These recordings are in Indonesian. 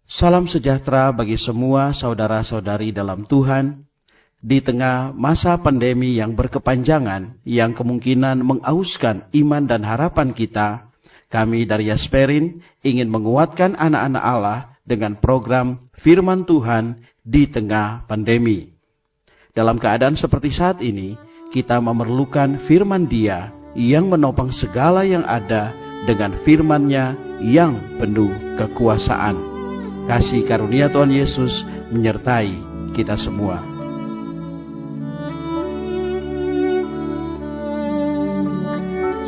Salam sejahtera bagi semua saudara-saudari dalam Tuhan. Di tengah masa pandemi yang berkepanjangan, yang kemungkinan mengauskan iman dan harapan kita, kami dari Yasperin ingin menguatkan anak-anak Allah dengan program Firman Tuhan di tengah pandemi. Dalam keadaan seperti saat ini, kita memerlukan firman Dia yang menopang segala yang ada dengan firman-Nya yang penuh kekuasaan. Kasih karunia Tuhan Yesus menyertai kita semua.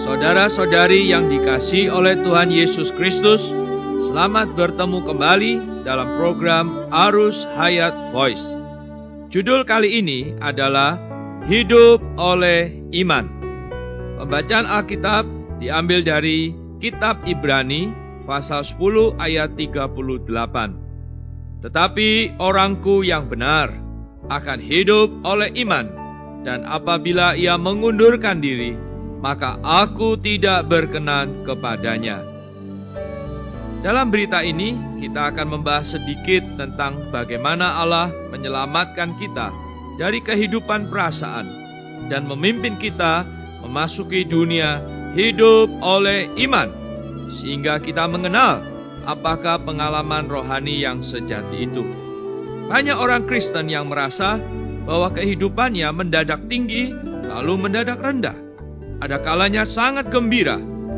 Saudara-saudari yang dikasihi oleh Tuhan Yesus Kristus, selamat bertemu kembali dalam program Arus Hayat Voice. Judul kali ini adalah Hidup oleh Iman. Pembacaan Alkitab diambil dari Kitab Ibrani pasal 10 ayat 38. Tetapi orangku yang benar akan hidup oleh iman, dan apabila ia mengundurkan diri, maka aku tidak berkenan kepadanya. Dalam berita ini, kita akan membahas sedikit tentang bagaimana Allah menyelamatkan kita dari kehidupan perasaan dan memimpin kita memasuki dunia hidup oleh iman, sehingga kita mengenal apakah pengalaman rohani yang sejati itu. Banyak orang Kristen yang merasa bahwa kehidupannya mendadak tinggi lalu mendadak rendah. Ada kalanya sangat gembira,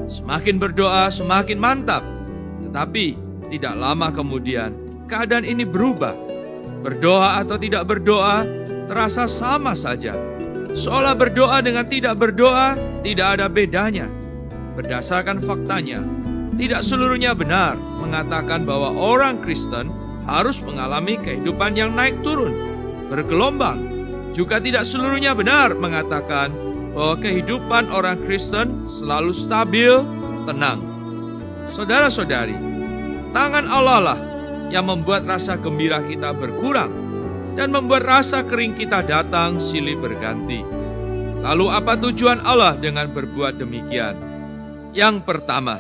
semakin berdoa semakin mantap. Tetapi tidak lama kemudian keadaan ini berubah. Berdoa atau tidak berdoa terasa sama saja. Seolah berdoa dengan tidak berdoa tidak ada bedanya. Berdasarkan faktanya, tidak seluruhnya benar mengatakan bahwa orang Kristen harus mengalami kehidupan yang naik turun, bergelombang. Juga tidak seluruhnya benar mengatakan bahwa kehidupan orang Kristen selalu stabil, tenang. Saudara-saudari, tangan Allah lah yang membuat rasa gembira kita berkurang dan membuat rasa kering kita datang silih berganti. Lalu apa tujuan Allah dengan berbuat demikian? Yang pertama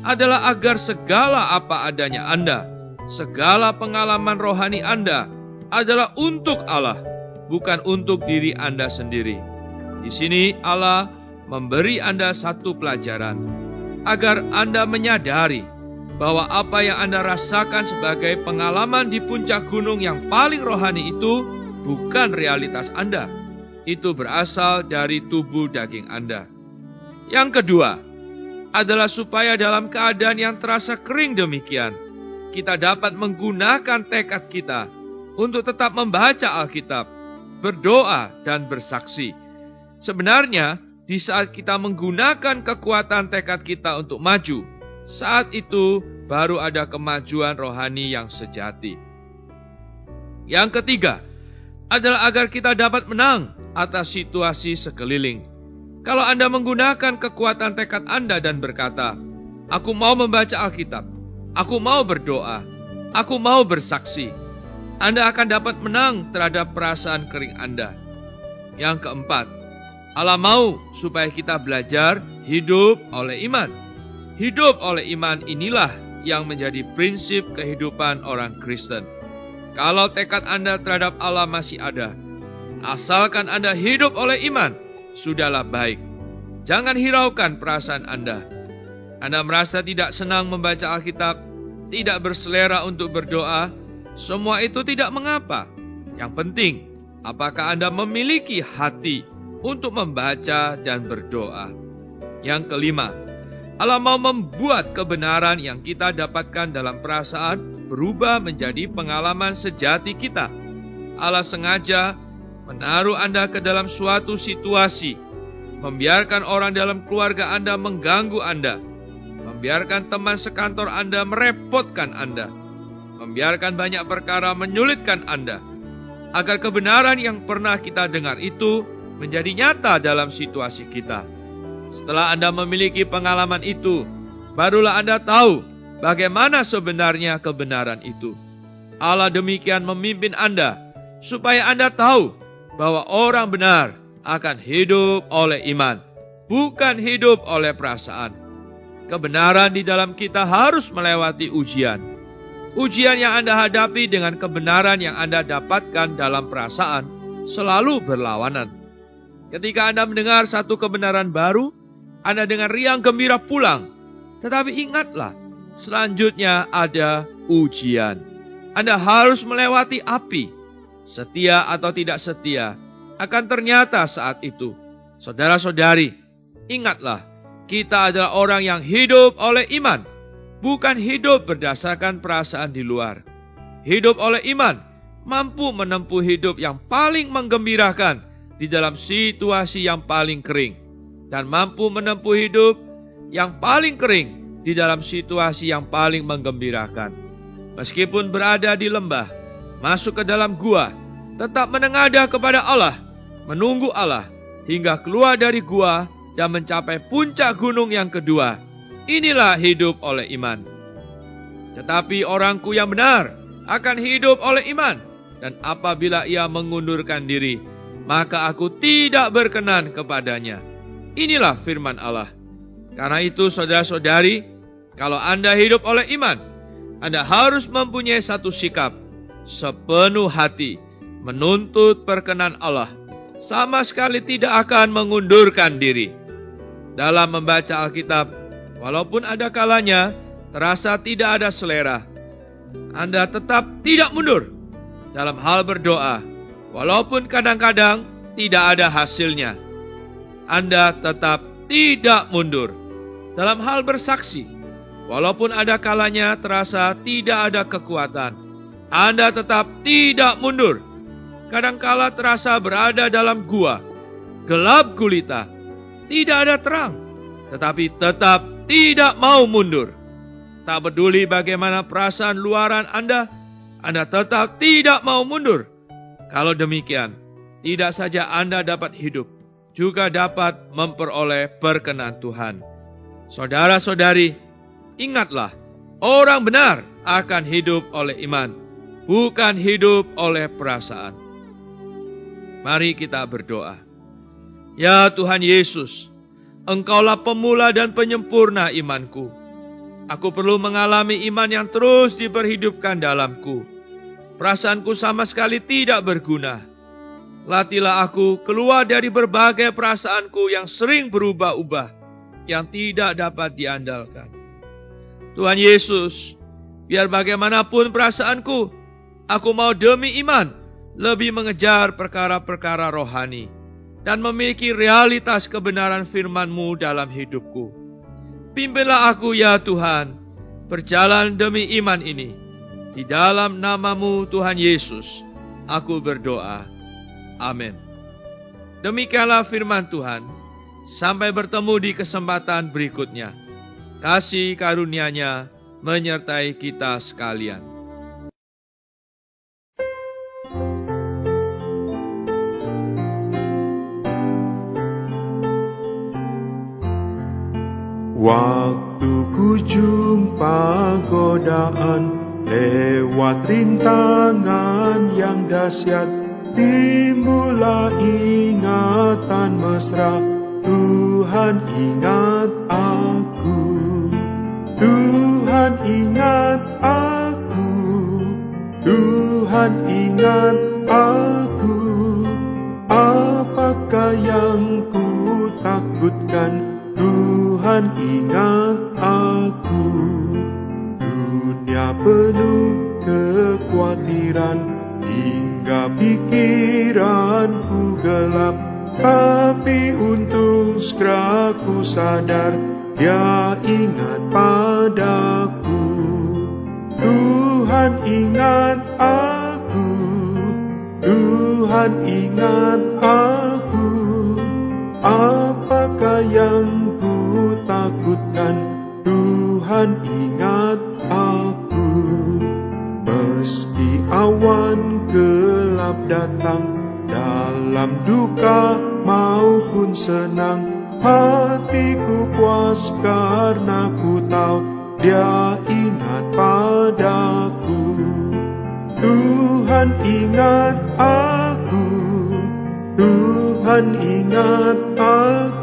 adalah agar segala apa adanya Anda, segala pengalaman rohani Anda adalah untuk Allah, bukan untuk diri Anda sendiri. Di sini Allah memberi Anda satu pelajaran, agar Anda menyadari bahwa apa yang Anda rasakan sebagai pengalaman di puncak gunung yang paling rohani itu bukan realitas Anda. Itu berasal dari tubuh daging Anda. Yang kedua adalah supaya dalam keadaan yang terasa kering demikian, kita dapat menggunakan tekad kita untuk tetap membaca Alkitab, berdoa, dan bersaksi. Sebenarnya, di saat kita menggunakan kekuatan tekad kita untuk maju, saat itu baru ada kemajuan rohani yang sejati. Yang ketiga adalah agar kita dapat menang atas situasi sekeliling. Kalau Anda menggunakan kekuatan tekad Anda dan berkata, "Aku mau membaca Alkitab, aku mau berdoa, aku mau bersaksi," Anda akan dapat menang terhadap perasaan kering Anda. Yang keempat, Allah mau supaya kita belajar hidup oleh iman. Hidup oleh iman inilah yang menjadi prinsip kehidupan orang Kristen. Kalau tekad Anda terhadap Allah masih ada, asalkan Anda hidup oleh iman, sudahlah baik. Jangan hiraukan perasaan Anda. Anda merasa tidak senang membaca Alkitab, tidak berselera untuk berdoa, semua itu tidak mengapa. Yang penting, apakah Anda memiliki hati untuk membaca dan berdoa. Yang kelima, Allah mau membuat kebenaran yang kita dapatkan dalam perasaan berubah menjadi pengalaman sejati kita. Allah sengaja menaruh Anda ke dalam suatu situasi, membiarkan orang dalam keluarga Anda mengganggu Anda, membiarkan teman sekantor Anda merepotkan Anda, membiarkan banyak perkara menyulitkan Anda, agar kebenaran yang pernah kita dengar itu menjadi nyata dalam situasi kita. Setelah Anda memiliki pengalaman itu, barulah Anda tahu bagaimana sebenarnya kebenaran itu. Allah demikian memimpin Anda, supaya Anda tahu bahwa orang benar akan hidup oleh iman, bukan hidup oleh perasaan. Kebenaran di dalam kita harus melewati ujian. Ujian yang Anda hadapi dengan kebenaran yang Anda dapatkan dalam perasaan selalu berlawanan. Ketika Anda mendengar satu kebenaran baru, Anda dengan riang gembira pulang. Tetapi ingatlah, selanjutnya ada ujian. Anda harus melewati api. Setia atau tidak setia akan ternyata saat itu. Saudara-saudari, ingatlah, kita adalah orang yang hidup oleh iman, bukan hidup berdasarkan perasaan di luar. Hidup oleh iman mampu menempuh hidup yang paling menggembirakan di dalam situasi yang paling kering, dan mampu menempuh hidup yang paling kering di dalam situasi yang paling menggembirakan. Meskipun berada di lembah, masuk ke dalam gua, tetap menengadah kepada Allah, menunggu Allah, hingga keluar dari gua dan mencapai puncak gunung yang kedua. Inilah hidup oleh iman. Tetapi orangku yang benar akan hidup oleh iman, dan apabila ia mengundurkan diri, maka aku tidak berkenan kepadanya. Inilah firman Allah. Karena itu saudara-saudari, kalau Anda hidup oleh iman, Anda harus mempunyai satu sikap, sepenuh hati, menuntut perkenan Allah, sama sekali tidak akan mengundurkan diri. Dalam membaca Alkitab, walaupun ada kalanya terasa tidak ada selera, Anda tetap tidak mundur. Dalam hal berdoa, walaupun kadang-kadang tidak ada hasilnya, Anda tetap tidak mundur. Dalam hal bersaksi, walaupun ada kalanya terasa tidak ada kekuatan, Anda tetap tidak mundur. Kadangkala terasa berada dalam gua, gelap gulita, tidak ada terang, tetapi tetap tidak mau mundur. Tak peduli bagaimana perasaan luaran Anda tetap tidak mau mundur. Kalau demikian, tidak saja Anda dapat hidup, juga dapat memperoleh perkenan Tuhan. Saudara-saudari, ingatlah, orang benar akan hidup oleh iman, bukan hidup oleh perasaan. Mari kita berdoa. Ya Tuhan Yesus, Engkaulah pemula dan penyempurna imanku. Aku perlu mengalami iman yang terus diperhidupkan dalamku. Perasaanku sama sekali tidak berguna. Latihlah aku keluar dari berbagai perasaanku yang sering berubah-ubah, yang tidak dapat diandalkan. Tuhan Yesus, biar bagaimanapun perasaanku, aku mau demi iman lebih mengejar perkara-perkara rohani dan memiliki realitas kebenaran firman-Mu dalam hidupku. Pimpinlah aku ya Tuhan, berjalan demi iman ini. Di dalam nama-Mu Tuhan Yesus, aku berdoa. Amin. Demikianlah firman Tuhan. Sampai bertemu di kesempatan berikutnya. Kasih karunia-Nya menyertai kita sekalian. Waktu ku jumpa godaan, lewat rintangan yang dahsyat, timbullah ingatan mesra. Tuhan ingat aku, Tuhan ingat aku, Tuhan ingat aku. Apakah yang ku takutkan? Tuhan ingat aku. Dunia penuh kekhawatiran, hingga pikiranku gelap. Tapi untung segera ku sadar, Dia ingat padaku. Tuhan ingat aku, Tuhan ingat aku. Apakah yang ku takutkan? Tuhan ingat aku. Meski awan gelap datang, dalam duka maupun senang, hatiku puas karena ku tahu Dia ingat padaku. Tuhan ingat aku, Tuhan ingat aku.